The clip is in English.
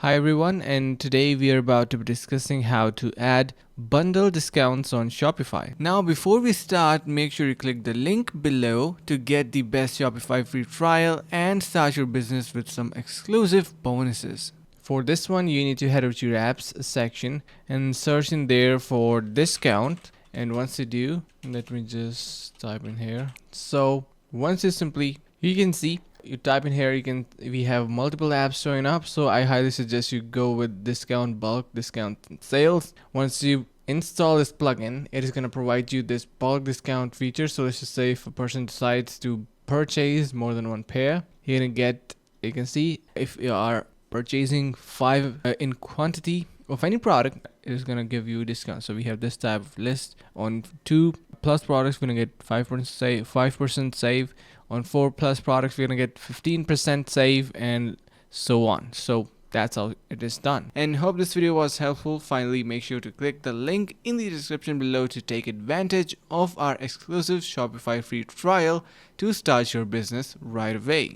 Hi everyone, and today we are about to be discussing how to add bundle discounts on Shopify. Now before we start, make sure you click the link below to get the best Shopify free trial and start your business with some exclusive bonuses. For this one, you need to head over to your apps section and search in there for discount. And once you do, let me just type in here. So once you can see you type in here, we have multiple apps showing up, so I highly suggest you go with discount bulk discount sales. Once you install this plugin, it is going to provide you this bulk discount feature. So let's just say if a person decides to purchase more than one pair, you're going to get, you can see if you are purchasing 5 in quantity of any product, it is going to give you a discount. So we have this type of list. On 2+ products, we're going to get 5% save. On 4+ products, we're going to get 15% save, and so on. So that's how it is done. And hope this video was helpful. Finally, make sure to click the link in the description below to take advantage of our exclusive Shopify free trial to start your business right away.